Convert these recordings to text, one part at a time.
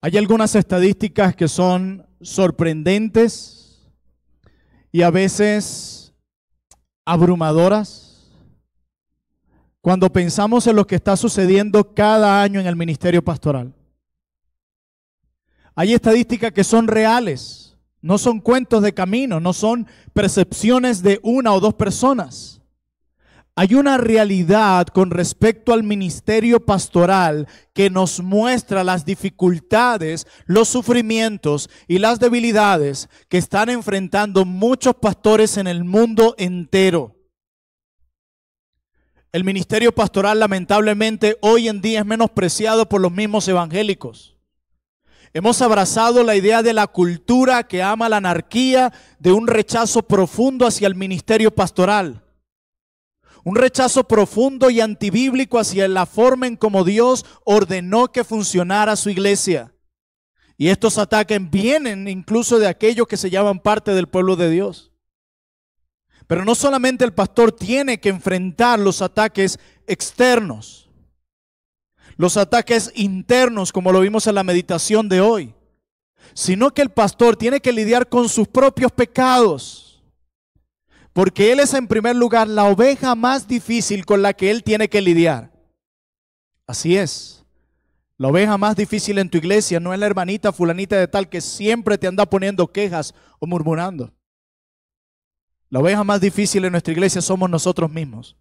Hay algunas estadísticas que son sorprendentes y a veces abrumadoras cuando pensamos en lo que está sucediendo cada año en el ministerio pastoral. Hay estadísticas que son reales, no son cuentos de camino, no son percepciones de una o dos personas. Hay una realidad con respecto al ministerio pastoral que nos muestra las dificultades, los sufrimientos y las debilidades que están enfrentando muchos pastores en el mundo entero. El ministerio pastoral, lamentablemente, hoy en día es menospreciado por los mismos evangélicos. Hemos abrazado la idea de la cultura que ama la anarquía, de un rechazo profundo hacia el ministerio pastoral. Un rechazo profundo y antibíblico hacia la forma en cómo Dios ordenó que funcionara su iglesia. Y estos ataques vienen incluso de aquellos que se llaman parte del pueblo de Dios. Pero no solamente el pastor tiene que enfrentar los ataques externos, los ataques internos, como lo vimos en la meditación de hoy, sino que el pastor tiene que lidiar con sus propios pecados. Porque él es en primer lugar la oveja más difícil con la que él tiene que lidiar. Así es. La oveja más difícil en tu iglesia no es la hermanita fulanita de tal que siempre te anda poniendo quejas o murmurando. La oveja más difícil en nuestra iglesia somos nosotros mismos.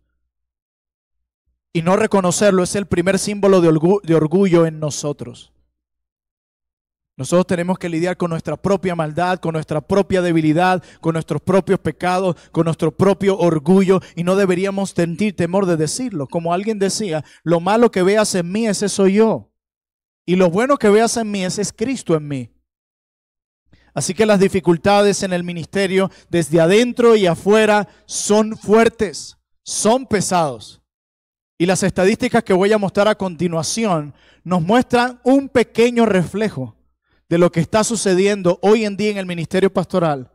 Y no reconocerlo es el primer símbolo de orgullo en nosotros. Nosotros tenemos que lidiar con nuestra propia maldad, con nuestra propia debilidad, con nuestros propios pecados, con nuestro propio orgullo, y no deberíamos sentir temor de decirlo. Como alguien decía, lo malo que veas en mí, ese soy yo. Y lo bueno que veas en mí, ese es Cristo en mí. Así que las dificultades en el ministerio, desde adentro y afuera, son fuertes, son pesados. Y las estadísticas que voy a mostrar a continuación nos muestran un pequeño reflejo de lo que está sucediendo hoy en día en el ministerio pastoral,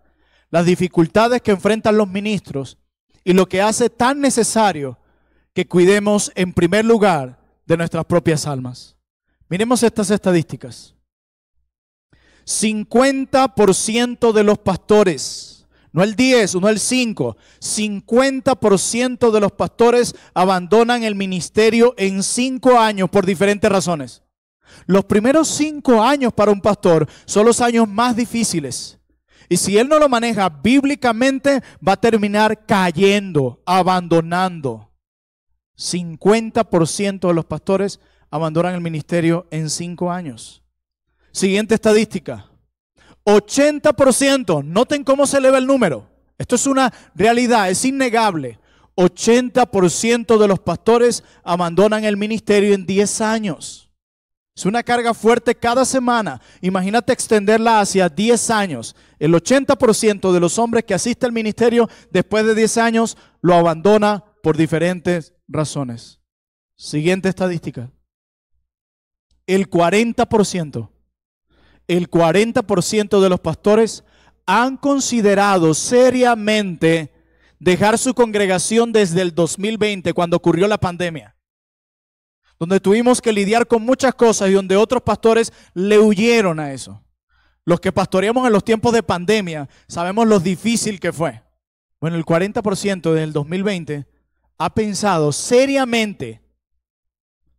las dificultades que enfrentan los ministros y lo que hace tan necesario que cuidemos en primer lugar de nuestras propias almas. Miremos estas estadísticas. 50% de los pastores, no el 10, no el 5, 50% de los pastores abandonan el ministerio en 5 años por diferentes razones. Los primeros 5 años para un pastor son los años más difíciles. Y si él no lo maneja bíblicamente, va a terminar cayendo, abandonando. 50% de los pastores abandonan el ministerio en 5 años. Siguiente estadística. 80%, noten cómo se eleva el número. Esto es una realidad, es innegable. 80% de los pastores abandonan el ministerio en 10 años. Es una carga fuerte cada semana. Imagínate extenderla hacia 10 años. El 80% de los hombres que asisten al ministerio después de 10 años lo abandona por diferentes razones. Siguiente estadística. El 40% de los pastores han considerado seriamente dejar su congregación desde el 2020, cuando ocurrió la pandemia, donde tuvimos que lidiar con muchas cosas y donde otros pastores le huyeron a eso. Los que pastoreamos en los tiempos de pandemia sabemos lo difícil que fue. Bueno, el 40% del 2020 ha pensado seriamente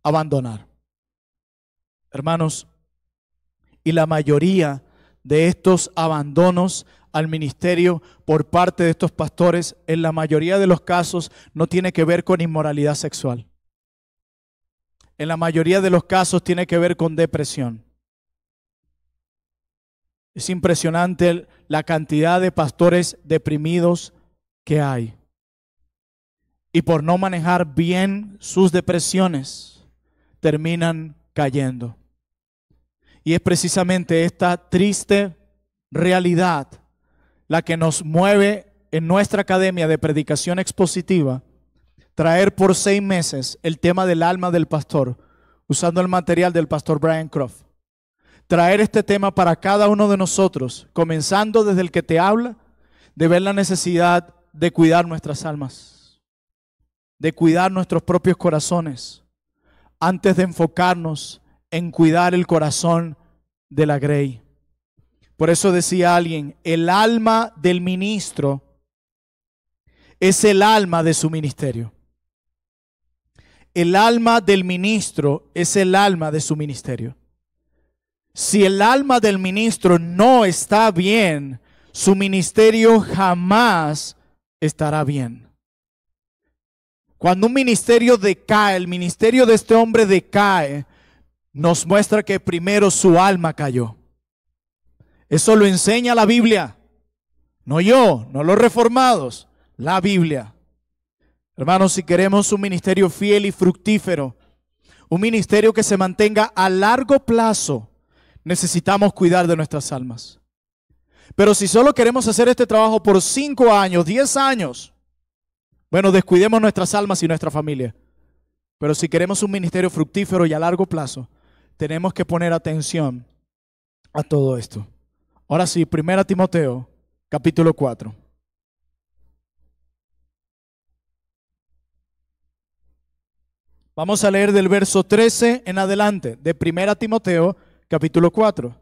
abandonar. Hermanos, y la mayoría de estos abandonos al ministerio por parte de estos pastores, en la mayoría de los casos, no tiene que ver con inmoralidad sexual. En la mayoría de los casos tiene que ver con depresión. Es impresionante la cantidad de pastores deprimidos que hay. Y por no manejar bien sus depresiones, terminan cayendo. Y es precisamente esta triste realidad la que nos mueve en nuestra academia de predicación expositiva traer por 6 meses el tema del alma del pastor, usando el material del pastor Brian Croft. Traer este tema para cada uno de nosotros, comenzando desde el que te habla, de ver la necesidad de cuidar nuestras almas, de cuidar nuestros propios corazones, antes de enfocarnos en cuidar el corazón de la grey. Por eso decía alguien, el alma del ministro es el alma de su ministerio. El alma del ministro es el alma de su ministerio. Si el alma del ministro no está bien, su ministerio jamás estará bien. Cuando un ministerio decae, el ministerio de este hombre decae, nos muestra que primero su alma cayó. Eso lo enseña la Biblia. No yo, no los reformados, la Biblia. Hermanos, si queremos un ministerio fiel y fructífero, un ministerio que se mantenga a largo plazo, necesitamos cuidar de nuestras almas. Pero si solo queremos hacer este trabajo por 5 años, 10 años, bueno, descuidemos nuestras almas y nuestra familia. Pero si queremos un ministerio fructífero y a largo plazo, tenemos que poner atención a todo esto. Ahora sí, 1 Timoteo, capítulo 4. Vamos a leer del verso 13 en adelante, de 1 Timoteo, capítulo 4.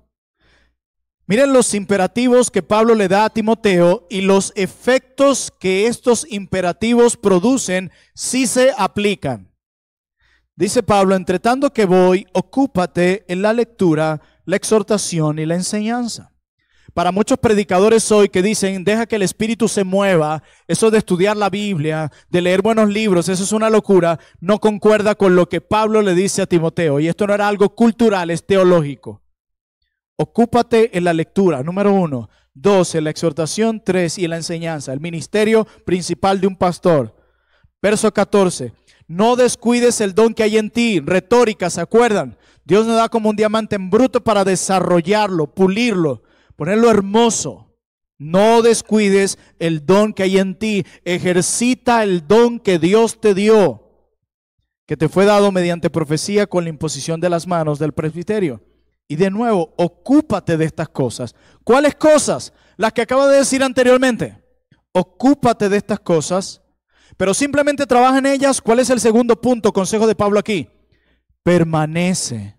Miren los imperativos que Pablo le da a Timoteo y los efectos que estos imperativos producen si se aplican. Dice Pablo, entre tanto que voy, ocúpate en la lectura, la exhortación y la enseñanza. Para muchos predicadores hoy que dicen, deja que el Espíritu se mueva, eso de estudiar la Biblia, de leer buenos libros, eso es una locura, no concuerda con lo que Pablo le dice a Timoteo. Y esto no era algo cultural, es teológico. Ocúpate en la lectura, número 1. 2, en la exhortación. 3, y en la enseñanza, el ministerio principal de un pastor. Verso 14. No descuides el don que hay en ti. Retórica, ¿se acuerdan? Dios nos da como un diamante en bruto para desarrollarlo, pulirlo, ponerlo hermoso. No descuides el don que hay en ti. Ejercita el don que Dios te dio, que te fue dado mediante profecía con la imposición de las manos del presbiterio. Y de nuevo, ocúpate de estas cosas. ¿Cuáles cosas? Las que acabo de decir anteriormente. Ocúpate de estas cosas, pero simplemente trabaja en ellas. ¿Cuál es el segundo punto, consejo de Pablo aquí? Permanece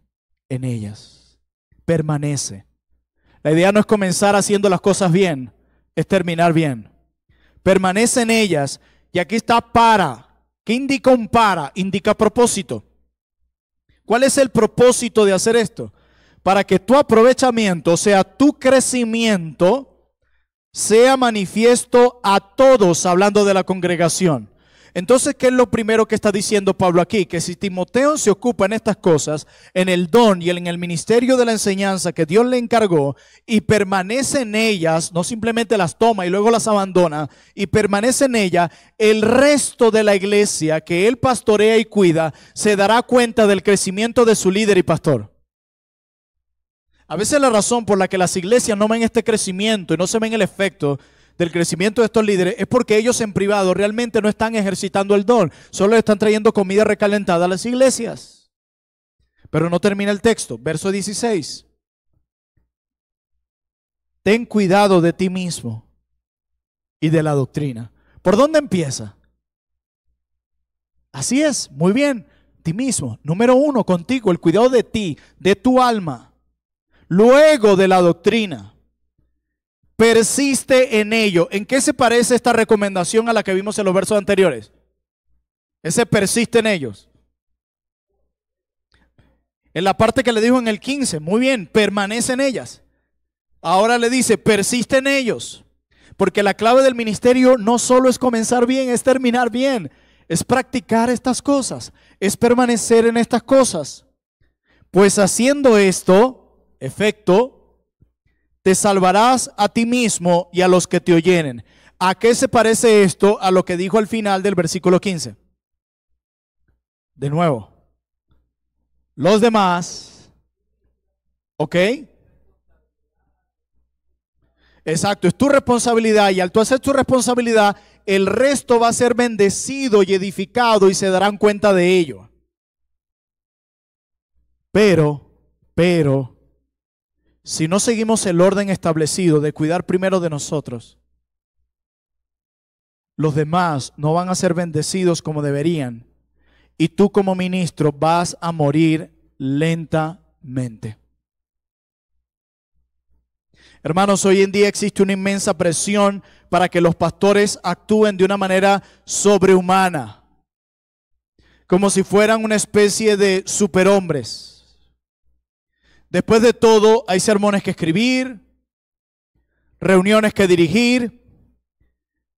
en ellas. Permanece. La idea no es comenzar haciendo las cosas bien, es terminar bien. Permanece en ellas. Y aquí está para. ¿Qué indica un para? Indica propósito. ¿Cuál es el propósito de hacer esto? Para que tu aprovechamiento, o sea, tu crecimiento, sea manifiesto a todos, hablando de la congregación. Entonces, ¿qué es lo primero que está diciendo Pablo aquí? Que si Timoteo se ocupa en estas cosas, en el don y en el ministerio de la enseñanza que Dios le encargó, y permanece en ellas, no simplemente las toma y luego las abandona, y permanece en ellas, el resto de la iglesia que él pastorea y cuida, se dará cuenta del crecimiento de su líder y pastor. A veces la razón por la que las iglesias no ven este crecimiento y no se ven el efecto del crecimiento de estos líderes es porque ellos en privado realmente no están ejercitando el don, solo están trayendo comida recalentada a las iglesias. Pero no termina el texto, verso 16. Ten cuidado de ti mismo y de la doctrina. ¿Por dónde empieza? Así es, muy bien, ti mismo. Número 1, contigo, el cuidado de ti, de tu alma. Luego de la doctrina, persiste en ello. ¿En qué se parece esta recomendación a la que vimos en los versos anteriores? Ese persiste en ellos. En la parte que le dijo en el 15, muy bien, permanece en ellas. Ahora le dice, persiste en ellos. Porque la clave del ministerio no solo es comenzar bien, es terminar bien. Es practicar estas cosas, es permanecer en estas cosas. Pues haciendo esto, efecto, te salvarás a ti mismo y a los que te oyeren. ¿A qué se parece esto a lo que dijo al final del versículo 15? De nuevo, los demás, ¿ok? Exacto, es tu responsabilidad y al tú hacer tu responsabilidad, el resto va a ser bendecido y edificado y se darán cuenta de ello. Pero, si no seguimos el orden establecido de cuidar primero de nosotros, los demás no van a ser bendecidos como deberían y tú como ministro vas a morir lentamente. Hermanos, hoy en día existe una inmensa presión para que los pastores actúen de una manera sobrehumana, como si fueran una especie de superhombres. Después de todo, hay sermones que escribir, reuniones que dirigir,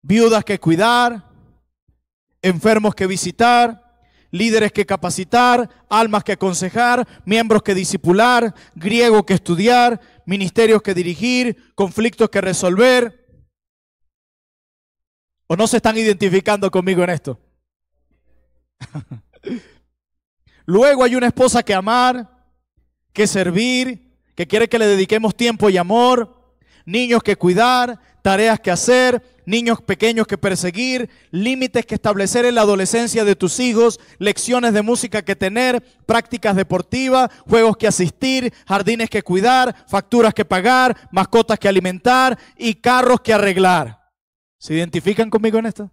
viudas que cuidar, enfermos que visitar, líderes que capacitar, almas que aconsejar, miembros que discipular, griego que estudiar, ministerios que dirigir, conflictos que resolver. ¿O no se están identificando conmigo en esto? Luego hay una esposa que amar, que servir, que quiere que le dediquemos tiempo y amor, niños que cuidar, tareas que hacer, niños pequeños que perseguir, límites que establecer en la adolescencia de tus hijos, lecciones de música que tener, prácticas deportivas, juegos que asistir, jardines que cuidar, facturas que pagar, mascotas que alimentar y carros que arreglar. ¿Se identifican conmigo en esto?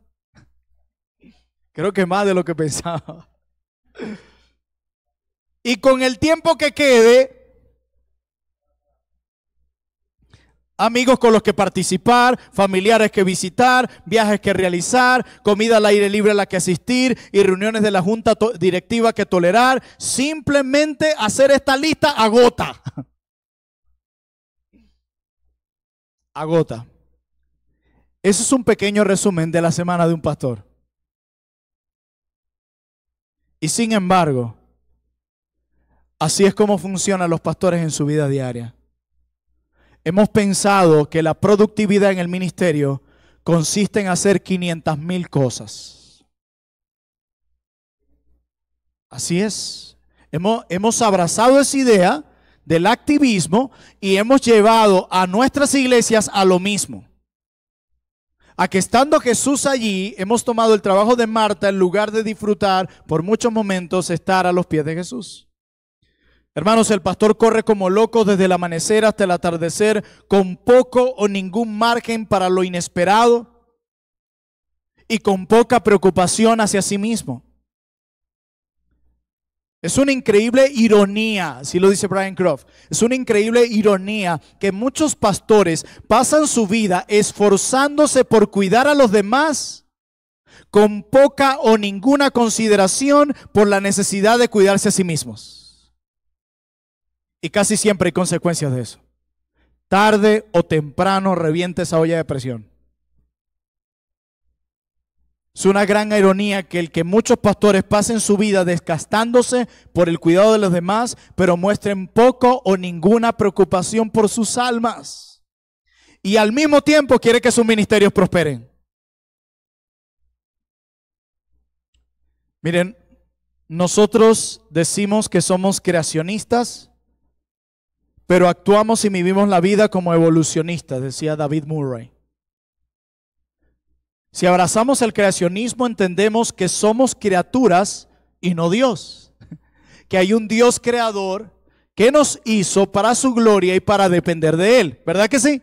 Creo que más de lo que pensaba. Y con el tiempo que quede, amigos con los que participar, familiares que visitar, viajes que realizar, comida al aire libre a la que asistir y reuniones de la junta directiva que tolerar. Simplemente hacer esta lista agota. Agota. Eso es un pequeño resumen de la semana de un pastor. Y sin embargo, así es como funcionan los pastores en su vida diaria. Hemos pensado que la productividad en el ministerio consiste en hacer 500,000 cosas. Así es. Hemos abrazado esa idea del activismo y hemos llevado a nuestras iglesias a lo mismo. A que estando Jesús allí, hemos tomado el trabajo de Marta en lugar de disfrutar por muchos momentos estar a los pies de Jesús. Hermanos, el pastor corre como loco desde el amanecer hasta el atardecer, con poco o ningún margen para lo inesperado y con poca preocupación hacia sí mismo. Es una increíble ironía, así lo dice Brian Croft, es una increíble ironía que muchos pastores pasan su vida esforzándose por cuidar a los demás con poca o ninguna consideración por la necesidad de cuidarse a sí mismos. Y casi siempre hay consecuencias de eso. Tarde o temprano revienta esa olla de presión. Es una gran ironía que muchos pastores pasen su vida desgastándose por el cuidado de los demás, pero muestren poco o ninguna preocupación por sus almas. Y al mismo tiempo quiere que sus ministerios prosperen. Miren, nosotros decimos que somos creacionistas, pero actuamos y vivimos la vida como evolucionistas, decía David Murray. Si abrazamos el creacionismo, entendemos que somos criaturas y no Dios. Que hay un Dios creador que nos hizo para su gloria y para depender de Él. ¿Verdad que sí?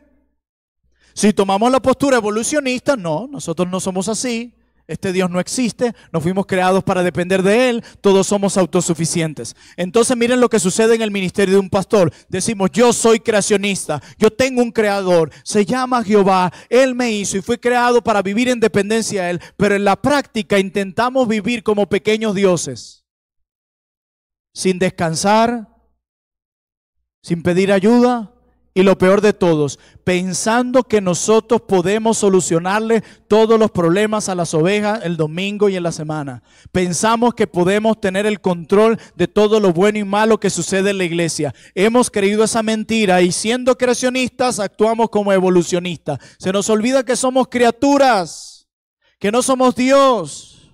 Si tomamos la postura evolucionista, no, nosotros no somos así. Este Dios no existe, no fuimos creados para depender de Él, todos somos autosuficientes. Entonces miren lo que sucede en el ministerio de un pastor. Decimos, yo soy creacionista, yo tengo un creador, se llama Jehová, Él me hizo y fui creado para vivir en dependencia de Él. Pero en la práctica intentamos vivir como pequeños dioses, sin descansar, sin pedir ayuda. Y lo peor de todos, pensando que nosotros podemos solucionarle todos los problemas a las ovejas el domingo y en la semana. Pensamos que podemos tener el control de todo lo bueno y malo que sucede en la iglesia. Hemos creído esa mentira y siendo creacionistas actuamos como evolucionistas. Se nos olvida que somos criaturas, que no somos Dios,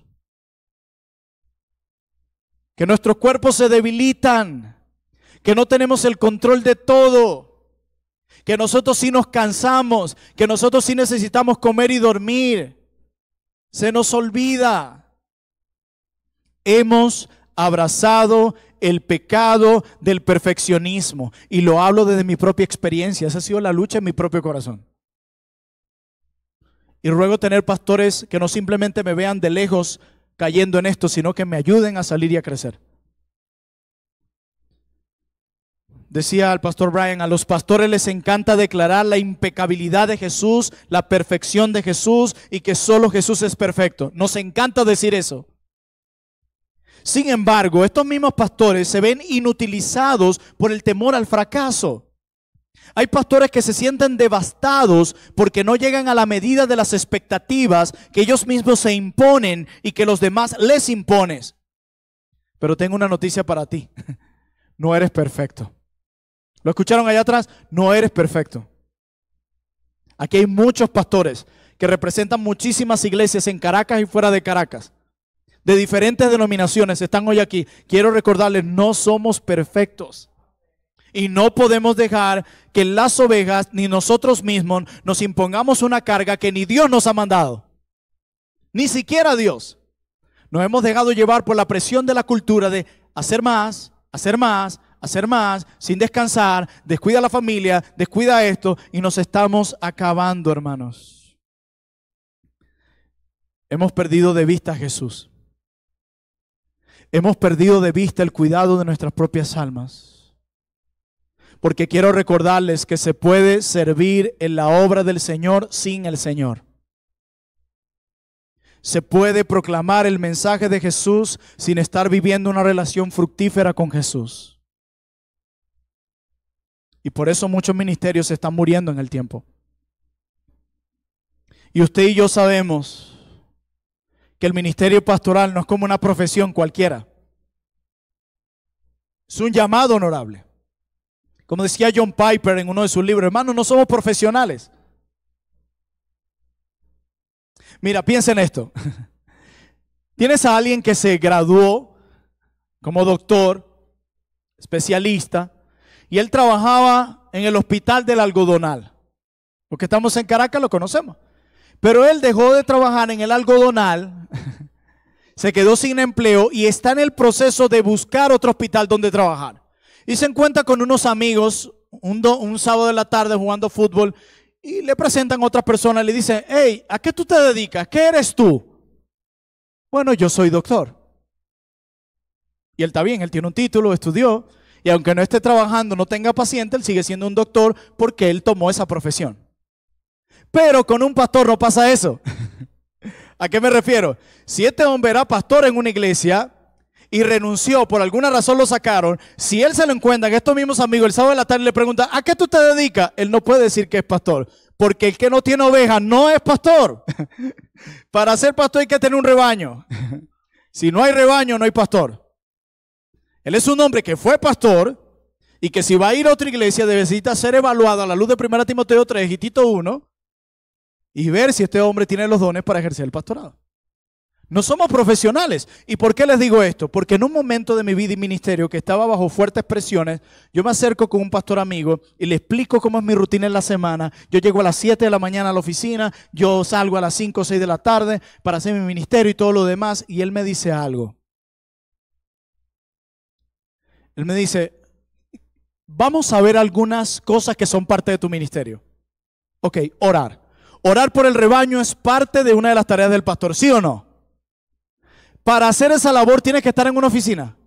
que nuestros cuerpos se debilitan, que no tenemos el control de todo. Que nosotros sí nos cansamos, que nosotros sí necesitamos comer y dormir. Se nos olvida. Hemos abrazado el pecado del perfeccionismo. Y lo hablo desde mi propia experiencia. Esa ha sido la lucha en mi propio corazón. Y ruego tener pastores que no simplemente me vean de lejos cayendo en esto, sino que me ayuden a salir y a crecer. Decía el pastor Brian, a los pastores les encanta declarar la impecabilidad de Jesús, la perfección de Jesús y que solo Jesús es perfecto. Nos encanta decir eso. Sin embargo, estos mismos pastores se ven inutilizados por el temor al fracaso. Hay pastores que se sienten devastados porque no llegan a la medida de las expectativas que ellos mismos se imponen y que los demás les imponen. Pero tengo una noticia para ti. No eres perfecto. ¿Lo escucharon allá atrás? No eres perfecto. Aquí hay muchos pastores que representan muchísimas iglesias en Caracas y fuera de Caracas, de diferentes denominaciones, están hoy aquí. Quiero recordarles, no somos perfectos. Y no podemos dejar que las ovejas ni nosotros mismos nos impongamos una carga que ni Dios nos ha mandado. Ni siquiera Dios. Nos hemos dejado llevar por la presión de la cultura de hacer más, hacer más, hacer más, sin descansar, descuida la familia, descuida esto y nos estamos acabando, hermanos. Hemos perdido de vista a Jesús. Hemos perdido de vista el cuidado de nuestras propias almas. Porque quiero recordarles que se puede servir en la obra del Señor sin el Señor. Se puede proclamar el mensaje de Jesús sin estar viviendo una relación fructífera con Jesús. Y por eso muchos ministerios se están muriendo en el tiempo. Y usted y yo sabemos que el ministerio pastoral no es como una profesión cualquiera. Es un llamado honorable. Como decía John Piper en uno de sus libros, hermanos, no somos profesionales. Mira, piensa en esto. Tienes a alguien que se graduó como doctor, especialista, y él trabajaba en el hospital del Algodonal. Los que estamos en Caracas lo conocemos. Pero él dejó de trabajar en el Algodonal, se quedó sin empleo y está en el proceso de buscar otro hospital donde trabajar. Y se encuentra con unos amigos un sábado de la tarde jugando fútbol y le presentan a otras personas y le dicen, hey, ¿a qué tú te dedicas? ¿Qué eres tú? Bueno, yo soy doctor. Y él está bien, él tiene un título, estudió. Y aunque no esté trabajando, no tenga paciente, él sigue siendo un doctor porque él tomó esa profesión. Pero con un pastor no pasa eso. ¿A qué me refiero? Si este hombre era pastor en una iglesia y renunció, por alguna razón lo sacaron, si él se lo encuentra, que estos mismos amigos el sábado de la tarde le preguntan, ¿a qué tú te dedicas? Él no puede decir que es pastor, porque el que no tiene ovejas no es pastor. Para ser pastor hay que tener un rebaño. Si no hay rebaño, no hay pastor. Él es un hombre que fue pastor y que si va a ir a otra iglesia necesita ser evaluado a la luz de 1 Timoteo 3 y Tito 1 y ver si este hombre tiene los dones para ejercer el pastorado. No somos profesionales. ¿Y por qué les digo esto? Porque en un momento de mi vida y ministerio que estaba bajo fuertes presiones, yo me acerco con un pastor amigo y le explico cómo es mi rutina en la semana. Yo llego a las 7 de la mañana a la oficina, yo salgo a las 5 o 6 de la tarde para hacer mi ministerio y todo lo demás y él me dice algo. Él me dice, vamos a ver algunas cosas que son parte de tu ministerio. Ok, orar. Orar por el rebaño es parte de una de las tareas del pastor, ¿sí o no? Para hacer esa labor tienes que estar en una oficina.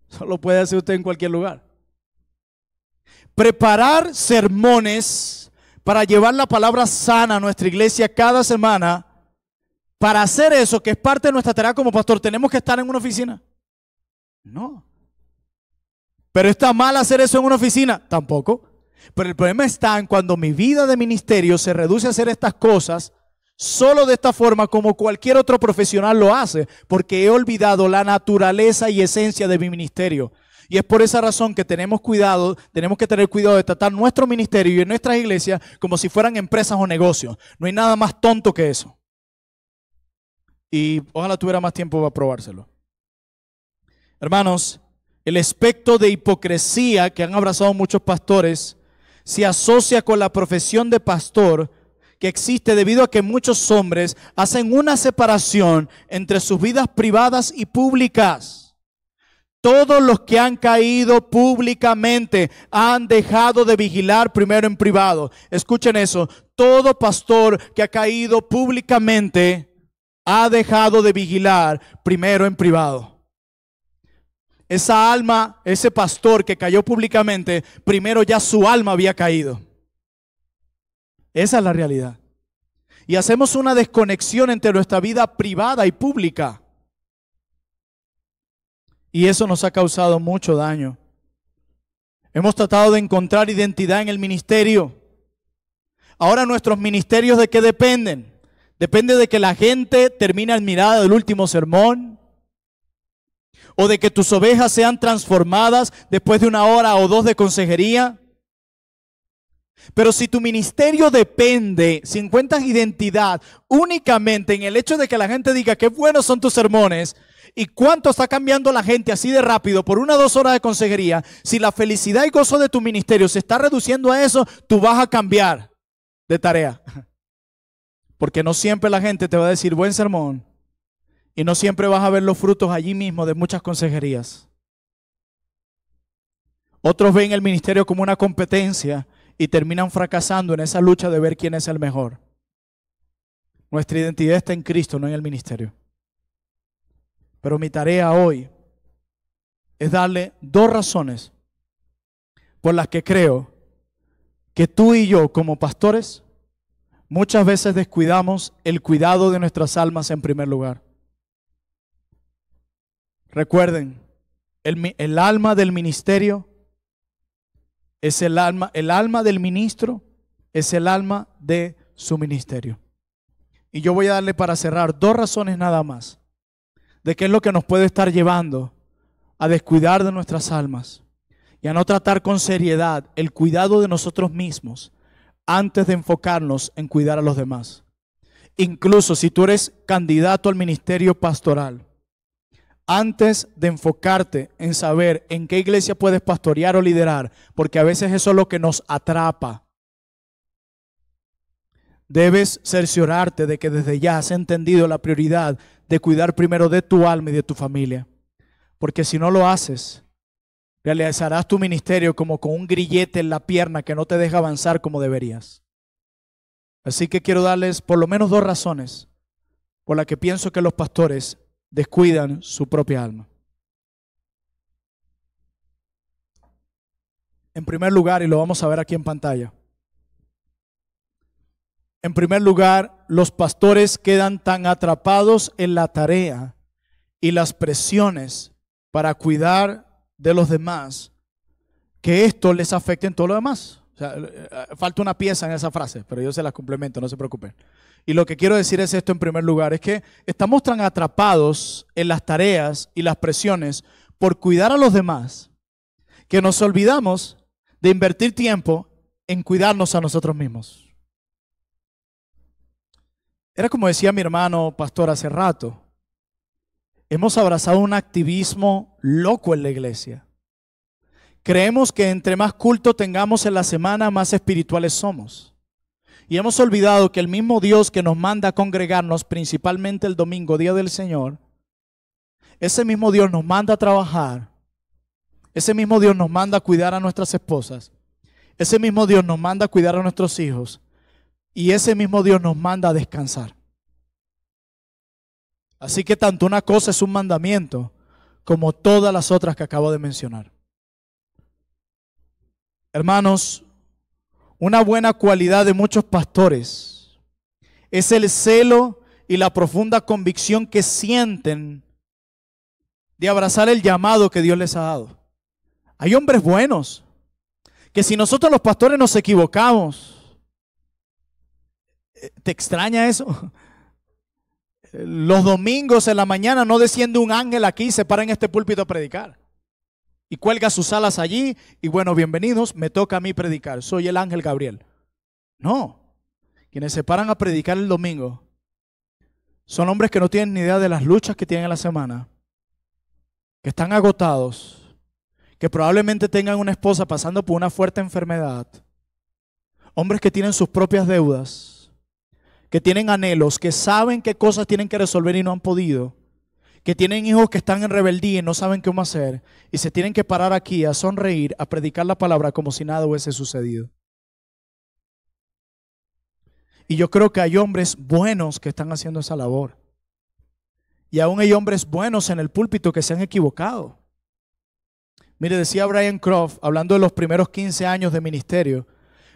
Solo puede hacer usted en cualquier lugar. Preparar sermones para llevar la palabra sana a nuestra iglesia cada semana. Para hacer eso, que es parte de nuestra tarea como pastor, ¿tenemos que estar en una oficina? No. ¿Pero está mal hacer eso en una oficina? Tampoco. Pero el problema está en cuando mi vida de ministerio se reduce a hacer estas cosas solo de esta forma como cualquier otro profesional lo hace, porque he olvidado la naturaleza y esencia de mi ministerio. Y es por esa razón que tenemos que tener cuidado de tratar nuestro ministerio y nuestras iglesias como si fueran empresas o negocios. No hay nada más tonto que eso. Y ojalá tuviera más tiempo para probárselo. Hermanos, el aspecto de hipocresía que han abrazado muchos pastores se asocia con la profesión de pastor que existe debido a que muchos hombres hacen una separación entre sus vidas privadas y públicas. Todos los que han caído públicamente han dejado de vigilar primero en privado. Escuchen eso, todo pastor que ha caído públicamente ha dejado de vigilar primero en privado. esa alma, ese pastor que cayó públicamente, primero ya su alma había caído. Esa es la realidad. Y hacemos una desconexión entre nuestra vida privada y pública. Y eso nos ha causado mucho daño. Hemos tratado de encontrar identidad en el ministerio. Ahora nuestros ministerios, ¿de qué dependen? Depende de que la gente termine admirada del último sermón, o de que tus ovejas sean transformadas después de 1 hora o 2 de consejería. Pero si tu ministerio depende, si encuentras identidad únicamente en el hecho de que la gente diga qué buenos son tus sermones y cuánto está cambiando la gente así de rápido por 1 o 2 horas de consejería, si la felicidad y gozo de tu ministerio se está reduciendo a eso, tú vas a cambiar de tarea. Porque no siempre la gente te va a decir buen sermón y no siempre vas a ver los frutos allí mismo de muchas consejerías. Otros ven el ministerio como una competencia y terminan fracasando en esa lucha de ver quién es el mejor. Nuestra identidad está en Cristo, no en el ministerio. Pero mi tarea hoy es darle 2 razones por las que creo que tú y yo como pastores muchas veces descuidamos el cuidado de nuestras almas en primer lugar. Recuerden, el alma del ministerio es el alma del ministro es el alma de su ministerio. Y yo voy a darle para cerrar 2 razones nada más de qué es lo que nos puede estar llevando a descuidar de nuestras almas y a no tratar con seriedad el cuidado de nosotros mismos antes de enfocarnos en cuidar a los demás. Incluso si tú eres candidato al ministerio pastoral, antes de enfocarte en saber en qué iglesia puedes pastorear o liderar, porque a veces eso es lo que nos atrapa, debes cerciorarte de que desde ya has entendido la prioridad de cuidar primero de tu alma y de tu familia. Porque si no lo haces, realizarás tu ministerio como con un grillete en la pierna que no te deja avanzar como deberías. Así que quiero darles por lo menos 2 razones por las que pienso que los pastores descuidan su propia alma. En primer lugar, y lo vamos a ver aquí en pantalla, en primer lugar, los pastores quedan tan atrapados en la tarea y las presiones para cuidar de los demás que esto les afecta en todo lo demás. O sea, falta una pieza en esa frase, pero yo se las complemento, no se preocupen. Y lo que quiero decir es esto en primer lugar, es que estamos tan atrapados en las tareas y las presiones por cuidar a los demás que nos olvidamos de invertir tiempo en cuidarnos a nosotros mismos. Era como decía mi hermano pastor hace rato, hemos abrazado un activismo loco en la iglesia. Creemos que entre más culto tengamos en la semana, más espirituales somos. Y hemos olvidado que el mismo Dios que nos manda a congregarnos, principalmente el domingo, día del Señor, ese mismo Dios nos manda a trabajar, ese mismo Dios nos manda a cuidar a nuestras esposas, ese mismo Dios nos manda a cuidar a nuestros hijos y ese mismo Dios nos manda a descansar. Así que tanto una cosa es un mandamiento como todas las otras que acabo de mencionar. Hermanos, una buena cualidad de muchos pastores es el celo y la profunda convicción que sienten de abrazar el llamado que Dios les ha dado. Hay hombres buenos que si nosotros los pastores nos equivocamos, ¿te extraña eso? Los domingos en la mañana no desciende un ángel aquí y se para en este púlpito a predicar. Y cuelga sus alas allí y bueno, bienvenidos, me toca a mí predicar. Soy el ángel Gabriel. No, quienes se paran a predicar el domingo son hombres que no tienen ni idea de las luchas que tienen en la semana, que están agotados, que probablemente tengan una esposa pasando por una fuerte enfermedad, hombres que tienen sus propias deudas, que tienen anhelos, que saben qué cosas tienen que resolver y no han podido, que tienen hijos que están en rebeldía y no saben cómo hacer, y se tienen que parar aquí a sonreír, a predicar la palabra como si nada hubiese sucedido. Y yo creo que hay hombres buenos que están haciendo esa labor. Y aún hay hombres buenos en el púlpito que se han equivocado. Mire, decía Brian Croft, hablando de los primeros 15 años de ministerio,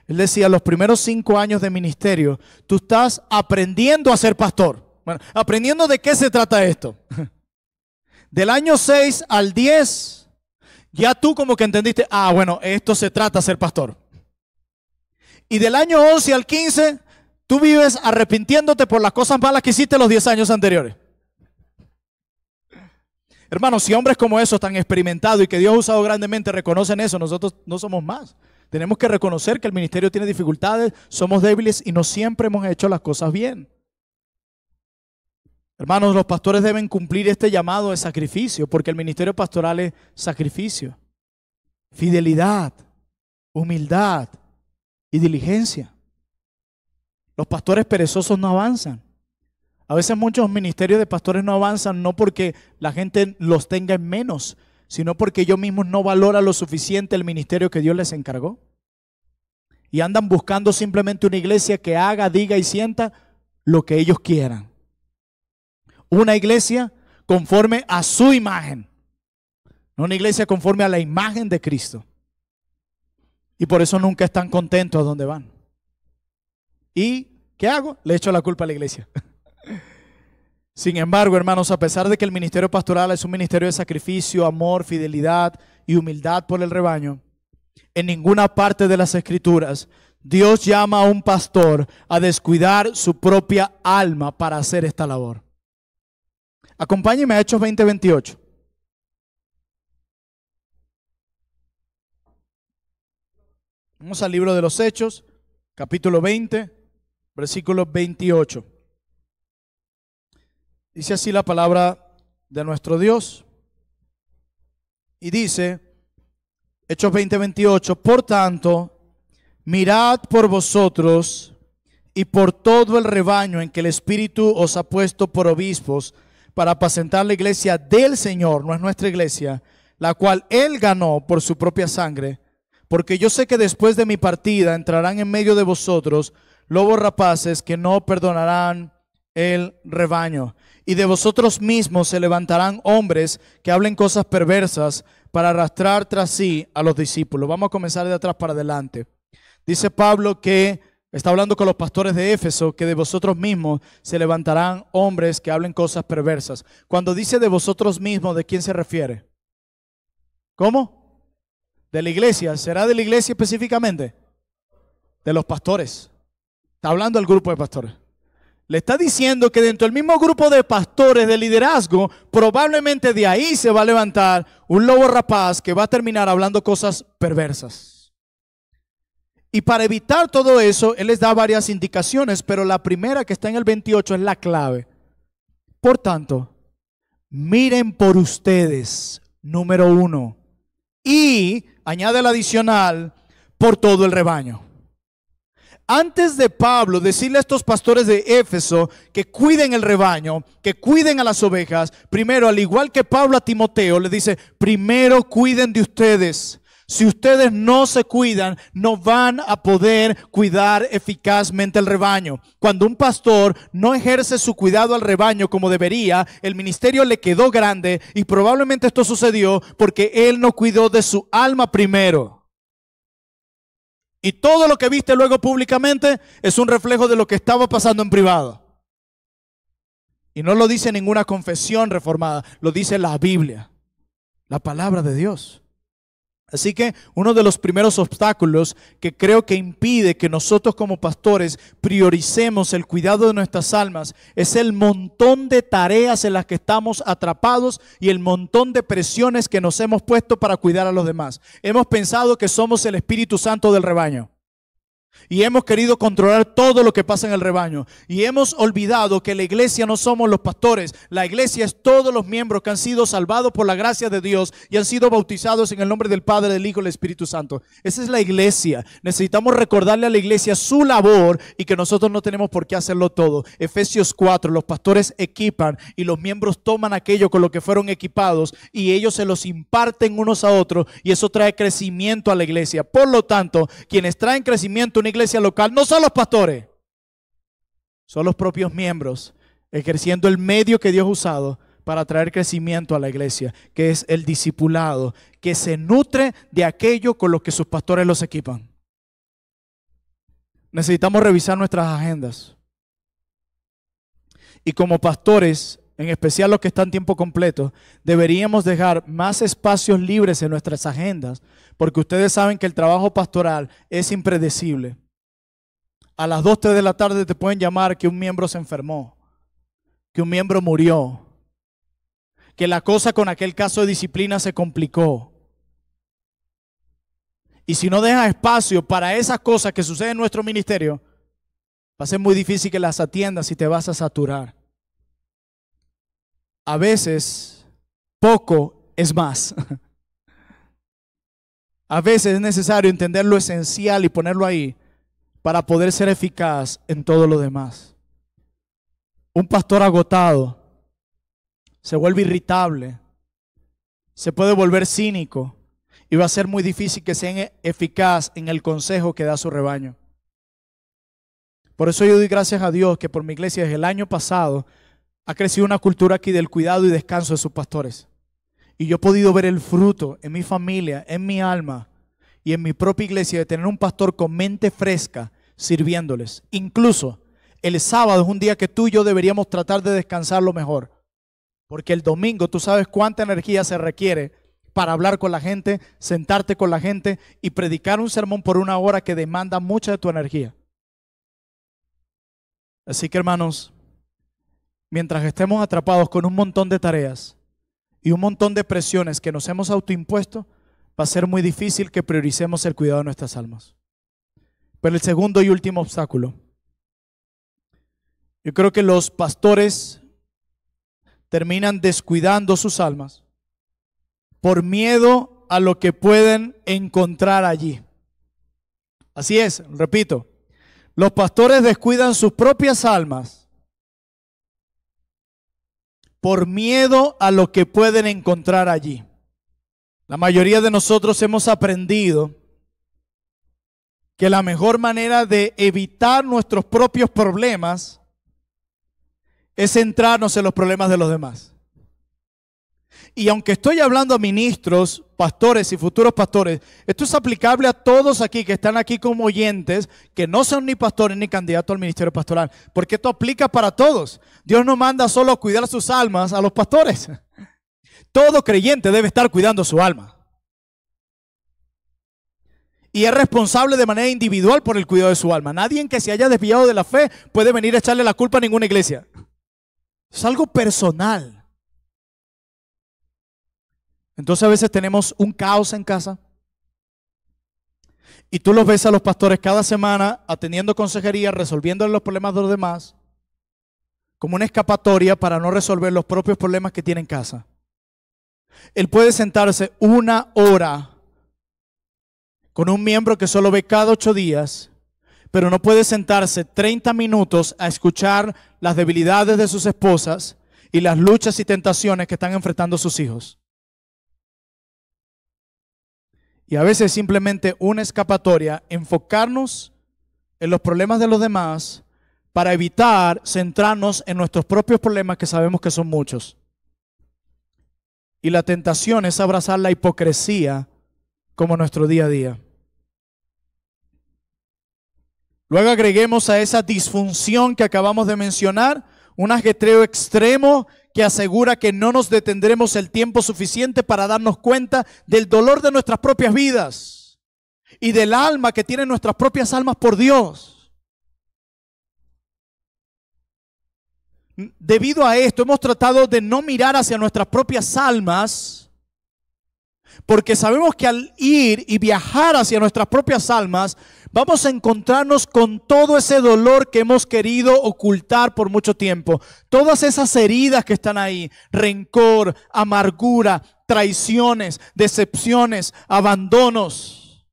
él decía, los primeros 5 años de ministerio, tú estás aprendiendo a ser pastor. Bueno, aprendiendo de qué se trata esto. Del año 6 al 10, ya tú como que entendiste, bueno, esto se trata de ser pastor. Y del año 11 al 15, tú vives arrepintiéndote por las cosas malas que hiciste los 10 años anteriores. Hermanos, si hombres como esos tan experimentados y que Dios ha usado grandemente reconocen eso, nosotros no somos más. Tenemos que reconocer que el ministerio tiene dificultades, somos débiles y no siempre hemos hecho las cosas bien. Hermanos, los pastores deben cumplir este llamado de sacrificio, porque el ministerio pastoral es sacrificio, fidelidad, humildad y diligencia. Los pastores perezosos no avanzan. A veces muchos ministerios de pastores no avanzan no porque la gente los tenga en menos, sino porque ellos mismos no valoran lo suficiente el ministerio que Dios les encargó. Y andan buscando simplemente una iglesia que haga, diga y sienta lo que ellos quieran. Una iglesia conforme a su imagen, no una iglesia conforme a la imagen de Cristo. Y por eso nunca están contentos a donde van. ¿Y qué hago? Le echo la culpa a la iglesia. Sin embargo, hermanos, a pesar de que el ministerio pastoral es un ministerio de sacrificio, amor, fidelidad y humildad por el rebaño, en ninguna parte de las Escrituras Dios llama a un pastor a descuidar su propia alma para hacer esta labor. Acompáñenme a Hechos 20:28. Vamos al libro de los Hechos, capítulo 20, versículo 28. Dice así la palabra de nuestro Dios. Y dice, Hechos 20:28, por tanto, mirad por vosotros y por todo el rebaño en que el Espíritu os ha puesto por obispos para apacentar la iglesia del Señor, no es nuestra iglesia, la cual Él ganó por su propia sangre, porque yo sé que después de mi partida entrarán en medio de vosotros lobos rapaces que no perdonarán el rebaño. Y de vosotros mismos se levantarán hombres que hablen cosas perversas para arrastrar tras sí a los discípulos. Vamos a comenzar de atrás para adelante. Dice Pablo que está hablando con los pastores de Éfeso, que de vosotros mismos se levantarán hombres que hablen cosas perversas. Cuando dice de vosotros mismos, ¿de quién se refiere? ¿Cómo? De la iglesia. ¿Será de la iglesia específicamente? De los pastores. Está hablando del grupo de pastores. Le está diciendo que dentro del mismo grupo de pastores de liderazgo, probablemente de ahí se va a levantar un lobo rapaz que va a terminar hablando cosas perversas. Y para evitar todo eso, él les da varias indicaciones, pero la primera que está en el 28 es la clave. Por tanto, miren por ustedes, número 1, y añade el adicional, por todo el rebaño. Antes de Pablo decirle a estos pastores de Éfeso que cuiden el rebaño, que cuiden a las ovejas, primero, al igual que Pablo a Timoteo, le dice, primero cuiden de ustedes. Si ustedes no se cuidan, no van a poder cuidar eficazmente el rebaño. Cuando un pastor no ejerce su cuidado al rebaño como debería, el ministerio le quedó grande y probablemente esto sucedió porque él no cuidó de su alma primero. Y todo lo que viste luego públicamente es un reflejo de lo que estaba pasando en privado. Y no lo dice ninguna confesión reformada, lo dice la Biblia, la palabra de Dios. Así que uno de los primeros obstáculos que creo que impide que nosotros como pastores prioricemos el cuidado de nuestras almas es el montón de tareas en las que estamos atrapados y el montón de presiones que nos hemos puesto para cuidar a los demás. Hemos pensado que somos el Espíritu Santo del rebaño y hemos querido controlar todo lo que pasa en el rebaño y hemos olvidado que la iglesia no somos los pastores, la iglesia es todos los miembros que han sido salvados por la gracia de Dios y han sido bautizados en el nombre del Padre, del Hijo y del Espíritu Santo. Esa es la iglesia. Necesitamos recordarle a la iglesia su labor y que nosotros no tenemos por qué hacerlo todo. Efesios 4, los pastores equipan y los miembros toman aquello con lo que fueron equipados y ellos se los imparten unos a otros y eso trae crecimiento a la iglesia. Por lo tanto, quienes traen crecimiento a una iglesia local no son los pastores, son los propios miembros ejerciendo el medio que Dios ha usado para traer crecimiento a la iglesia, que es el discipulado, que se nutre de aquello con lo que sus pastores los equipan. Necesitamos revisar nuestras agendas. Y como pastores, en especial los que están tiempo completo, deberíamos dejar más espacios libres en nuestras agendas, porque ustedes saben que el trabajo pastoral es impredecible. A las 2, 3 de la tarde te pueden llamar que un miembro se enfermó, que un miembro murió, que la cosa con aquel caso de disciplina se complicó. Y si no dejas espacio para esas cosas que suceden en nuestro ministerio, va a ser muy difícil que las atiendas y te vas a saturar. A veces, poco es más. A veces es necesario entender lo esencial y ponerlo ahí para poder ser eficaz en todo lo demás. Un pastor agotado se vuelve irritable, se puede volver cínico y va a ser muy difícil que sea eficaz en el consejo que da a su rebaño. Por eso yo doy gracias a Dios que por mi iglesia desde el año pasado ha crecido una cultura aquí del cuidado y descanso de sus pastores. Y yo he podido ver el fruto en mi familia, en mi alma y en mi propia iglesia de tener un pastor con mente fresca sirviéndoles. Incluso el sábado es un día que tú y yo deberíamos tratar de descansar lo mejor. Porque el domingo tú sabes cuánta energía se requiere para hablar con la gente, sentarte con la gente y predicar un sermón por 1 hora que demanda mucha de tu energía. Así que hermanos, mientras estemos atrapados con un montón de tareas y un montón de presiones que nos hemos autoimpuesto, va a ser muy difícil que prioricemos el cuidado de nuestras almas. Pero el segundo y último obstáculo. Yo creo que los pastores terminan descuidando sus almas por miedo a lo que pueden encontrar allí. Así es, repito, los pastores descuidan sus propias almas por miedo a lo que pueden encontrar allí. La mayoría de nosotros hemos aprendido que la mejor manera de evitar nuestros propios problemas es centrarnos en los problemas de los demás. Y aunque estoy hablando a ministros, pastores y futuros pastores, esto es aplicable a todos aquí que están aquí como oyentes, que no son ni pastores ni candidatos al ministerio pastoral, porque esto aplica para todos. Dios no manda solo a cuidar sus almas a los pastores. Todo creyente debe estar cuidando su alma. Y es responsable de manera individual por el cuidado de su alma. Nadie que se haya desviado de la fe puede venir a echarle la culpa a ninguna iglesia. Es algo personal. Entonces a veces tenemos un caos en casa y tú los ves a los pastores cada semana atendiendo consejería, resolviendo los problemas de los demás como una escapatoria para no resolver los propios problemas que tiene en casa. Él puede sentarse 1 hora con un miembro que solo ve cada 8 días, pero no puede sentarse 30 minutos a escuchar las debilidades de sus esposas y las luchas y tentaciones que están enfrentando sus hijos. Y a veces simplemente una escapatoria, enfocarnos en los problemas de los demás para evitar centrarnos en nuestros propios problemas que sabemos que son muchos. Y la tentación es abrazar la hipocresía como nuestro día a día. Luego agreguemos a esa disfunción que acabamos de mencionar un ajetreo extremo que asegura que no nos detendremos el tiempo suficiente para darnos cuenta del dolor de nuestras propias vidas y del alma que tienen nuestras propias almas por Dios. Debido a esto hemos tratado de no mirar hacia nuestras propias almas, porque sabemos que al ir y viajar hacia nuestras propias almas vamos a encontrarnos con todo ese dolor que hemos querido ocultar por mucho tiempo. Todas esas heridas que están ahí, rencor, amargura, traiciones, decepciones, abandonos.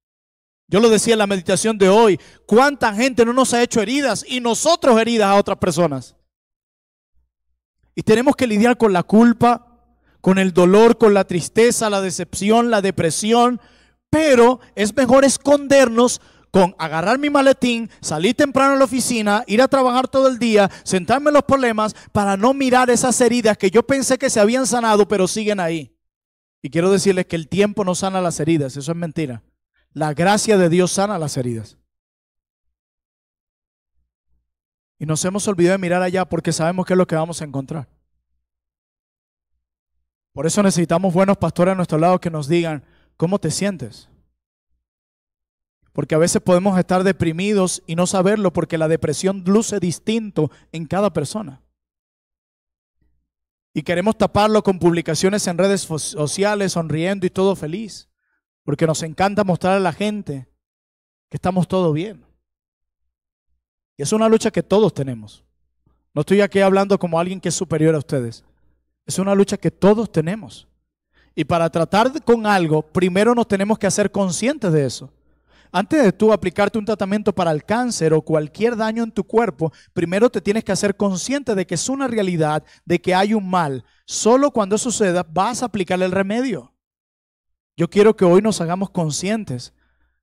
Yo lo decía en la meditación de hoy, ¿cuánta gente no nos ha hecho heridas y nosotros heridas a otras personas? Y tenemos que lidiar con la culpa, con el dolor, con la tristeza, la decepción, la depresión, pero es mejor escondernos con agarrar mi maletín, salir temprano a la oficina, ir a trabajar todo el día, sentarme en los problemas para no mirar esas heridas que yo pensé que se habían sanado, pero siguen ahí. Y quiero decirles que el tiempo no sana las heridas, eso es mentira. La gracia de Dios sana las heridas. Y nos hemos olvidado de mirar allá porque sabemos qué es lo que vamos a encontrar. Por eso necesitamos buenos pastores a nuestro lado que nos digan, ¿cómo te sientes? Porque a veces podemos estar deprimidos y no saberlo porque la depresión luce distinto en cada persona. Y queremos taparlo con publicaciones en redes sociales, sonriendo y todo feliz. Porque nos encanta mostrar a la gente que estamos todo bien. Y es una lucha que todos tenemos. No estoy aquí hablando como alguien que es superior a ustedes. Es una lucha que todos tenemos. Y para tratar con algo, primero nos tenemos que hacer conscientes de eso. Antes de tú aplicarte un tratamiento para el cáncer o cualquier daño en tu cuerpo, primero te tienes que hacer consciente de que es una realidad, de que hay un mal. Solo cuando eso suceda vas a aplicarle el remedio. Yo quiero que hoy nos hagamos conscientes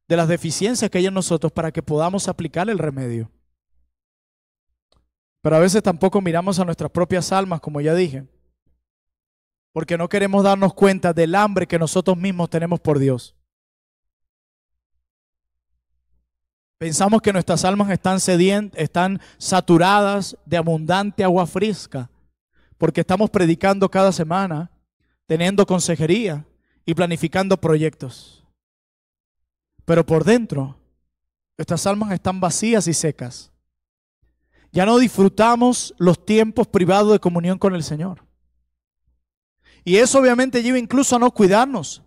de las deficiencias que hay en nosotros para que podamos aplicar el remedio. Pero a veces tampoco miramos a nuestras propias almas, como ya dije, porque no queremos darnos cuenta del hambre que nosotros mismos tenemos por Dios. Pensamos que nuestras almas están sedientas, están saturadas de abundante agua fresca, porque estamos predicando cada semana, teniendo consejería y planificando proyectos. Pero por dentro, nuestras almas están vacías y secas. Ya no disfrutamos los tiempos privados de comunión con el Señor. Y eso obviamente lleva incluso a no cuidarnos.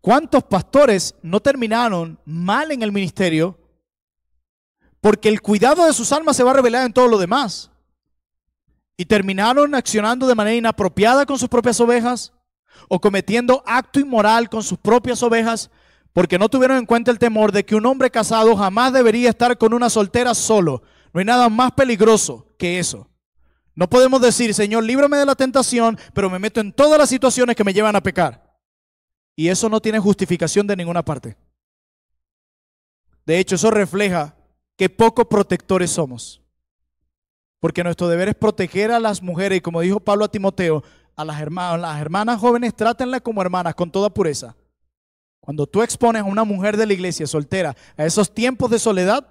¿Cuántos pastores no terminaron mal en el ministerio? Porque el cuidado de sus almas se va a revelar en todo lo demás. Y terminaron accionando de manera inapropiada con sus propias ovejas o cometiendo acto inmoral con sus propias ovejas porque no tuvieron en cuenta el temor de que un hombre casado jamás debería estar con una soltera solo. No hay nada más peligroso que eso. No podemos decir, Señor, líbrame de la tentación, pero me meto en todas las situaciones que me llevan a pecar. Y eso no tiene justificación de ninguna parte. De hecho, eso refleja que poco protectores somos. Porque nuestro deber es proteger a las mujeres y como dijo Pablo a Timoteo, a las hermanas jóvenes, trátenlas como hermanas con toda pureza. Cuando tú expones a una mujer de la iglesia soltera a esos tiempos de soledad,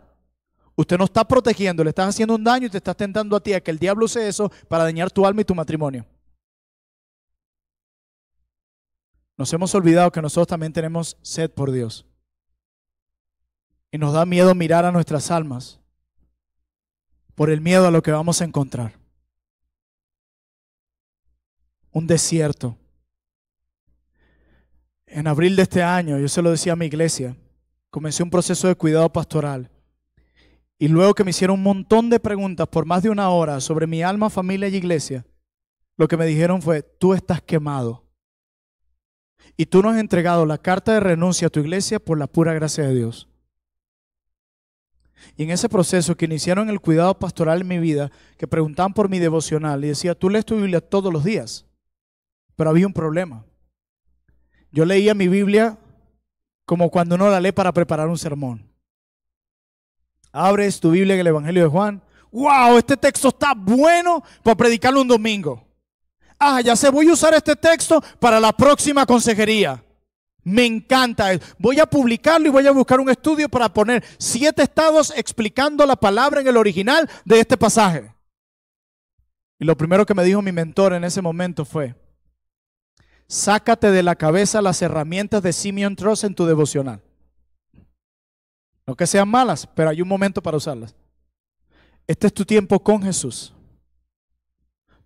usted no está protegiendo, le estás haciendo un daño y te estás tentando a ti a que el diablo use eso para dañar tu alma y tu matrimonio. Nos hemos olvidado que nosotros también tenemos sed por Dios. Y nos da miedo mirar a nuestras almas por el miedo a lo que vamos a encontrar. Un desierto. En abril de este año, yo se lo decía a mi iglesia, comencé un proceso de cuidado pastoral. Y luego que me hicieron un montón de preguntas por más de una hora sobre mi alma, familia y iglesia, lo que me dijeron fue, tú estás quemado. Y tú no has entregado la carta de renuncia a tu iglesia por la pura gracia de Dios. Y en ese proceso que iniciaron el cuidado pastoral en mi vida, que preguntaban por mi devocional y decía, tú lees tu Biblia todos los días. Pero había un problema. Yo leía mi Biblia como cuando uno la lee para preparar un sermón. Abres tu Biblia en el Evangelio de Juan. ¡Wow! Este texto está bueno para predicarlo un domingo. Ah, ya sé, voy a usar este texto para la próxima consejería. Me encanta. Voy a publicarlo y voy a buscar un estudio para poner 7 estados explicando la palabra en el original de este pasaje. Y lo primero que me dijo mi mentor en ese momento fue, sácate de la cabeza las herramientas de Simeon Trust en tu devocional. No que sean malas, pero hay un momento para usarlas. Este es tu tiempo con Jesús.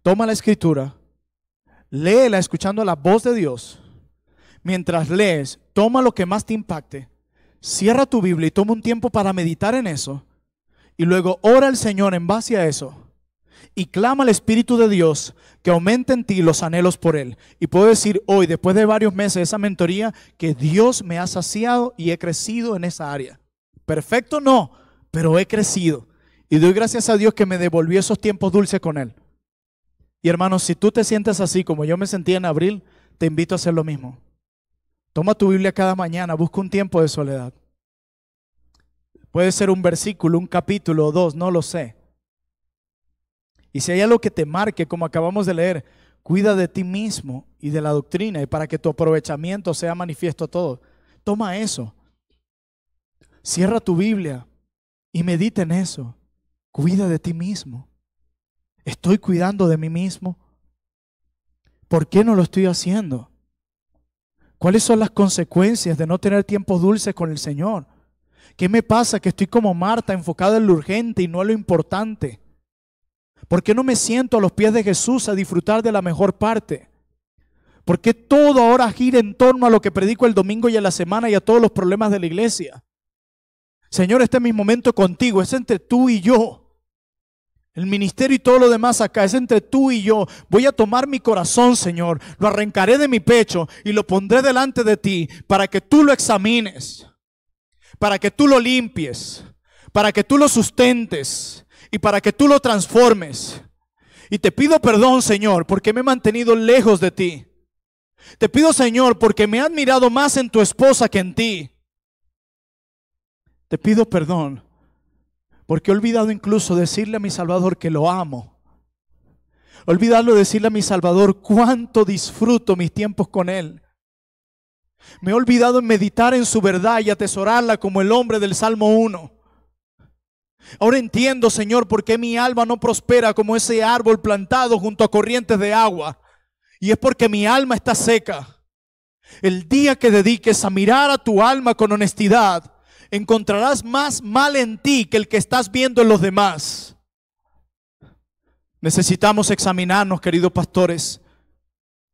Toma la escritura, léela escuchando la voz de Dios. Mientras lees, toma lo que más te impacte, cierra tu Biblia y toma un tiempo para meditar en eso. Y luego ora al Señor en base a eso. Y clama al Espíritu de Dios que aumente en ti los anhelos por Él. Y puedo decir hoy, después de varios meses de esa mentoría, que Dios me ha saciado y he crecido en esa área. Perfecto no, pero he crecido. Y doy gracias a Dios que me devolvió esos tiempos dulces con Él. Y hermanos, si tú te sientes así como yo me sentía en abril, te invito a hacer lo mismo. Toma tu Biblia cada mañana, busca un tiempo de soledad. Puede ser un versículo, un capítulo o dos, no lo sé. Y si hay algo que te marque, como acabamos de leer, cuida de ti mismo y de la doctrina, y para que tu aprovechamiento sea manifiesto a todos. Toma eso. Cierra tu Biblia y medita en eso. Cuida de ti mismo. ¿Estoy cuidando de mí mismo? ¿Por qué no lo estoy haciendo? ¿Cuáles son las consecuencias de no tener tiempos dulces con el Señor? ¿Qué me pasa que estoy como Marta, enfocada en lo urgente y no en lo importante? ¿Por qué no me siento a los pies de Jesús a disfrutar de la mejor parte? ¿Por qué todo ahora gira en torno a lo que predico el domingo y a la semana y a todos los problemas de la iglesia? Señor, este es mi momento contigo, es entre tú y yo. El ministerio y todo lo demás acá es entre tú y yo. Voy a tomar mi corazón, Señor, lo arrancaré de mi pecho y lo pondré delante de ti para que tú lo examines, para que tú lo limpies, para que tú lo sustentes y para que tú lo transformes. Y te pido perdón, Señor, porque me he mantenido lejos de ti. Te pido, Señor, porque me he admirado más en tu esposa que en ti. Te pido perdón porque he olvidado incluso decirle a mi Salvador que lo amo. He olvidado decirle a mi Salvador cuánto disfruto mis tiempos con Él. Me he olvidado en meditar en su verdad y atesorarla como el hombre del Salmo 1. Ahora entiendo, Señor, por qué mi alma no prospera como ese árbol plantado junto a corrientes de agua. Y es porque mi alma está seca. El día que dediques a mirar a tu alma con honestidad, encontrarás más mal en ti que el que estás viendo en los demás. Necesitamos examinarnos, queridos pastores,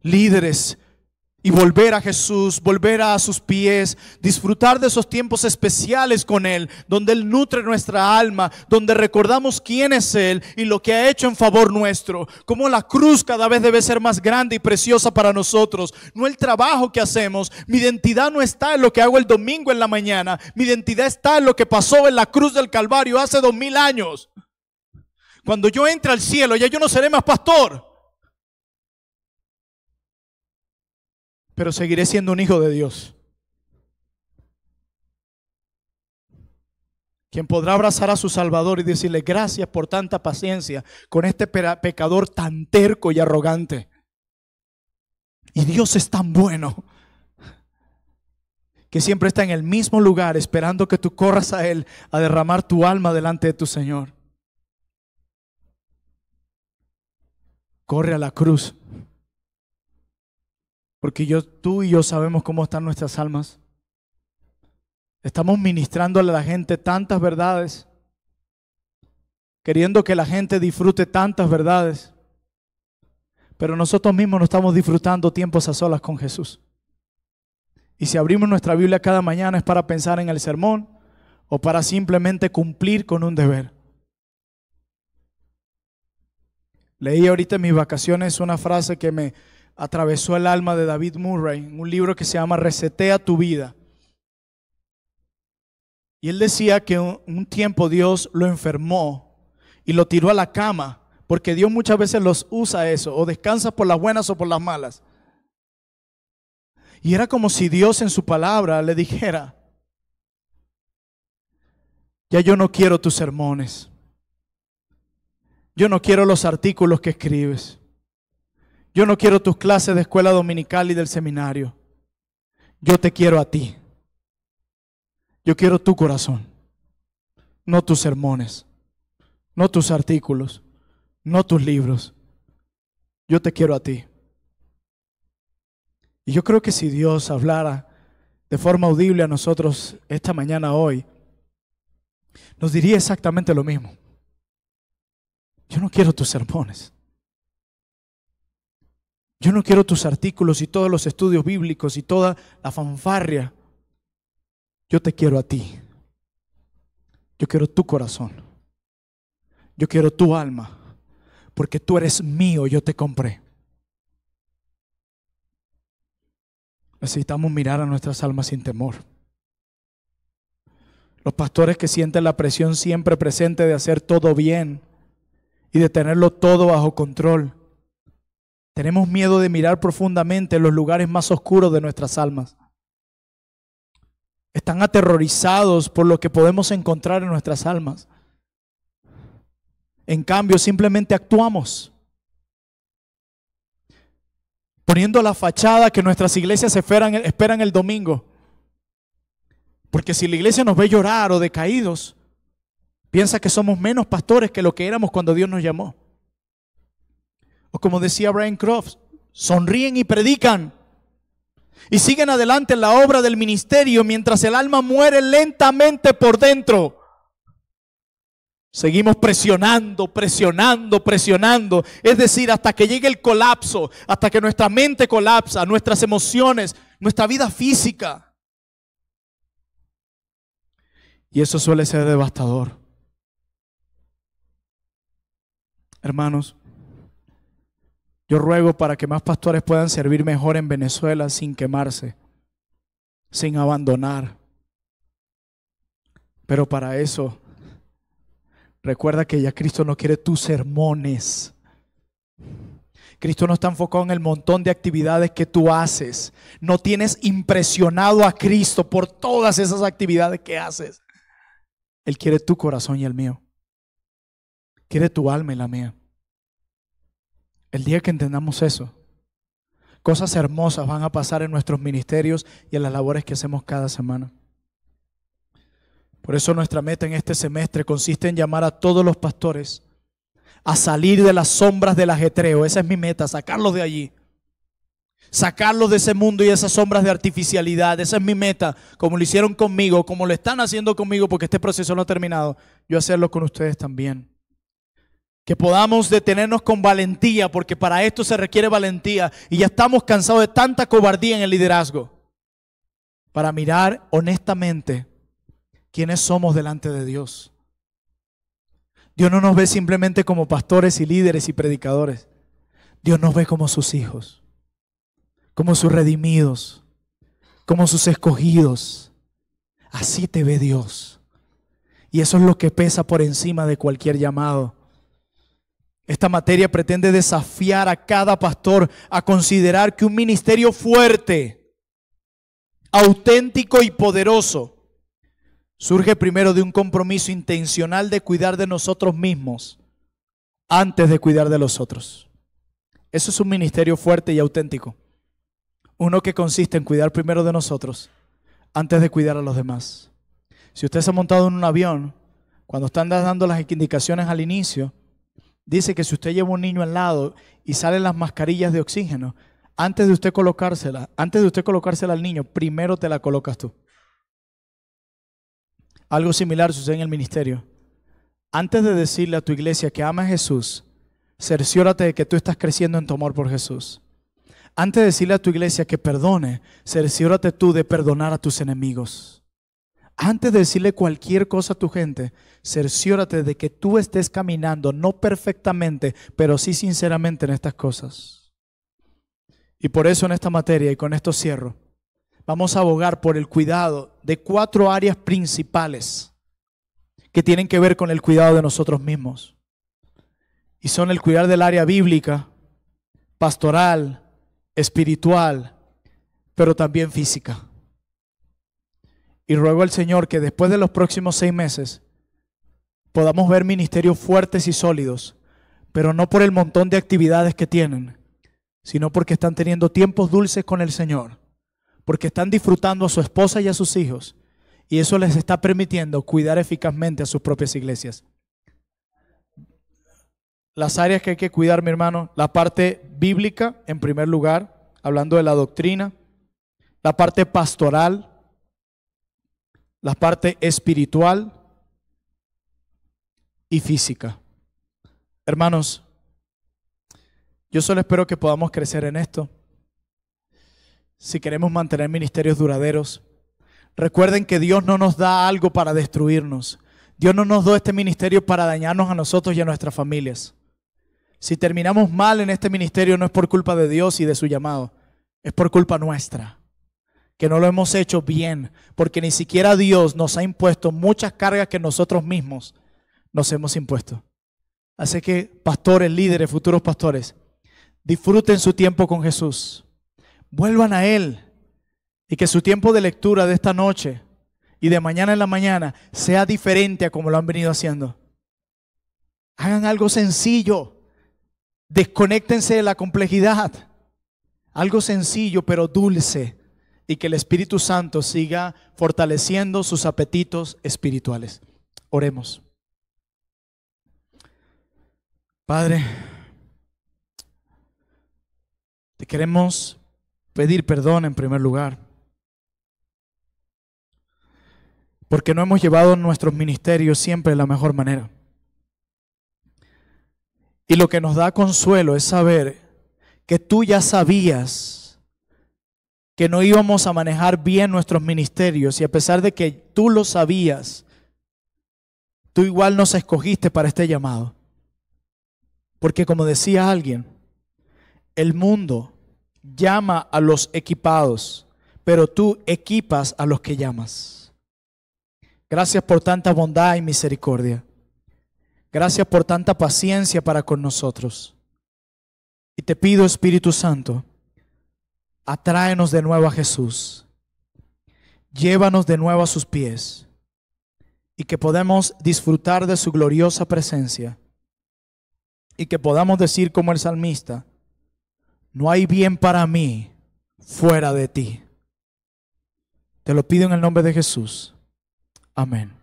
líderes, y volver a Jesús, volver a sus pies, disfrutar de esos tiempos especiales con Él, donde Él nutre nuestra alma, donde recordamos quién es Él y lo que ha hecho en favor nuestro, cómo la cruz cada vez debe ser más grande y preciosa para nosotros, no el trabajo que hacemos. Mi identidad no está en lo que hago el domingo en la mañana, mi identidad está en lo que pasó en la cruz del Calvario hace 2000 años. Cuando yo entre al cielo, ya yo no seré más pastor, pero seguiré siendo un hijo de Dios, quien podrá abrazar a su Salvador y decirle gracias por tanta paciencia con este pecador tan terco y arrogante. Y Dios es tan bueno que siempre está en el mismo lugar esperando que tú corras a Él a derramar tu alma delante de tu Señor. Corre a la cruz. Porque tú y yo sabemos cómo están nuestras almas. Estamos ministrándole a la gente tantas verdades, queriendo que la gente disfrute tantas verdades, pero nosotros mismos no estamos disfrutando tiempos a solas con Jesús. Y si abrimos nuestra Biblia cada mañana es para pensar en el sermón o para simplemente cumplir con un deber. Leí ahorita en mis vacaciones una frase que me atravesó el alma de David Murray, en un libro que se llama Resetea tu vida. Y él decía que un tiempo Dios lo enfermó y lo tiró a la cama, porque Dios muchas veces los usa eso, o descansas por las buenas o por las malas. Y era como si Dios en su palabra le dijera: ya yo no quiero tus sermones, yo no quiero los artículos que escribes, yo no quiero tus clases de escuela dominical y del seminario. Yo te quiero a ti. Yo quiero tu corazón, no tus sermones, no tus artículos, no tus libros. Yo te quiero a ti. Y yo creo que si Dios hablara de forma audible a nosotros esta mañana hoy, nos diría exactamente lo mismo. Yo no quiero tus sermones. Yo no quiero tus artículos y todos los estudios bíblicos y toda la fanfarria. Yo te quiero a ti. Yo quiero tu corazón. Yo quiero tu alma. Porque tú eres mío, yo te compré. Necesitamos mirar a nuestras almas sin temor. Los pastores que sienten la presión siempre presente de hacer todo bien y de tenerlo todo bajo control. Tenemos miedo de mirar profundamente en los lugares más oscuros de nuestras almas. Están aterrorizados por lo que podemos encontrar en nuestras almas. En cambio, simplemente actuamos, poniendo la fachada que nuestras iglesias esperan el domingo. Porque si la iglesia nos ve llorar o decaídos, piensa que somos menos pastores que lo que éramos cuando Dios nos llamó. O como decía Brian Croft, sonríen y predican y siguen adelante en la obra del ministerio mientras el alma muere lentamente por dentro. Seguimos presionando, es decir, hasta que llegue el colapso, hasta que nuestra mente colapsa, nuestras emociones, nuestra vida física. Y eso suele ser devastador. Hermanos, yo ruego para que más pastores puedan servir mejor en Venezuela sin quemarse, sin abandonar. Pero para eso, recuerda que ya Cristo no quiere tus sermones. Cristo no está enfocado en el montón de actividades que tú haces. No tienes impresionado a Cristo por todas esas actividades que haces. Él quiere tu corazón y el mío. Quiere tu alma y la mía. El día que entendamos eso, cosas hermosas van a pasar en nuestros ministerios y en las labores que hacemos cada semana. Por eso nuestra meta en este semestre consiste en llamar a todos los pastores a salir de las sombras del ajetreo. Esa es mi meta, sacarlos de allí. Sacarlos de ese mundo y esas sombras de artificialidad. Esa es mi meta, como lo hicieron conmigo, como lo están haciendo conmigo, porque este proceso no ha terminado. Yo hacerlo con ustedes también. Que podamos detenernos con valentía, porque para esto se requiere valentía. Y ya estamos cansados de tanta cobardía en el liderazgo. Para mirar honestamente quiénes somos delante de Dios. Dios no nos ve simplemente como pastores y líderes y predicadores. Dios nos ve como sus hijos, como sus redimidos, como sus escogidos. Así te ve Dios. Y eso es lo que pesa por encima de cualquier llamado. Esta materia pretende desafiar a cada pastor a considerar que un ministerio fuerte, auténtico y poderoso surge primero de un compromiso intencional de cuidar de nosotros mismos antes de cuidar de los otros. Eso es un ministerio fuerte y auténtico. Uno que consiste en cuidar primero de nosotros antes de cuidar a los demás. Si usted se ha montado en un avión, cuando están dando las indicaciones al inicio, dice que si usted lleva un niño al lado y salen las mascarillas de oxígeno, antes de usted colocársela al niño, primero te la colocas tú. Algo similar sucede en el ministerio. Antes de decirle a tu iglesia que ama a Jesús, cerciórate de que tú estás creciendo en tu amor por Jesús. Antes de decirle a tu iglesia que perdone, cerciórate tú de perdonar a tus enemigos. Antes de decirle cualquier cosa a tu gente, cerciórate de que tú estés caminando, no perfectamente, pero sí sinceramente en estas cosas. Y por eso en esta materia, y con esto cierro, vamos a abogar por el cuidado de 4 áreas principales que tienen que ver con el cuidado de nosotros mismos. Y son el cuidar del área bíblica, pastoral, espiritual, pero también física. Y ruego al Señor que después de los próximos 6 meses podamos ver ministerios fuertes y sólidos, pero no por el montón de actividades que tienen, sino porque están teniendo tiempos dulces con el Señor, porque están disfrutando a su esposa y a sus hijos, y eso les está permitiendo cuidar eficazmente a sus propias iglesias. Las áreas que hay que cuidar, mi hermano: la parte bíblica, en primer lugar, hablando de la doctrina; la parte pastoral; la parte espiritual y física. Hermanos, yo solo espero que podamos crecer en esto. Si queremos mantener ministerios duraderos, recuerden que Dios no nos da algo para destruirnos. Dios no nos dio este ministerio para dañarnos a nosotros y a nuestras familias. Si terminamos mal en este ministerio, no es por culpa de Dios y de su llamado, es por culpa nuestra, que no lo hemos hecho bien, porque ni siquiera Dios nos ha impuesto muchas cargas que nosotros mismos nos hemos impuesto. Así que, pastores, líderes, futuros pastores, disfruten su tiempo con Jesús, vuelvan a Él, y que su tiempo de lectura de esta noche y de mañana en la mañana sea diferente a como lo han venido haciendo. Hagan algo sencillo. Desconéctense de la complejidad. Algo sencillo pero dulce, y que el Espíritu Santo siga fortaleciendo sus apetitos espirituales. Oremos. Padre, te queremos pedir perdón en primer lugar, porque no hemos llevado nuestros ministerios siempre de la mejor manera. Y lo que nos da consuelo es saber que tú ya sabías que no íbamos a manejar bien nuestros ministerios, y a pesar de que tú lo sabías, tú igual nos escogiste para este llamado. Porque como decía alguien, el mundo llama a los equipados, pero tú equipas a los que llamas. Gracias por tanta bondad y misericordia. Gracias por tanta paciencia para con nosotros. Y te pido, Espíritu Santo, atráenos de nuevo a Jesús. Llévanos de nuevo a sus pies, y que podamos disfrutar de su gloriosa presencia, y que podamos decir como el salmista: no hay bien para mí fuera de ti. Te lo pido en el nombre de Jesús. Amén.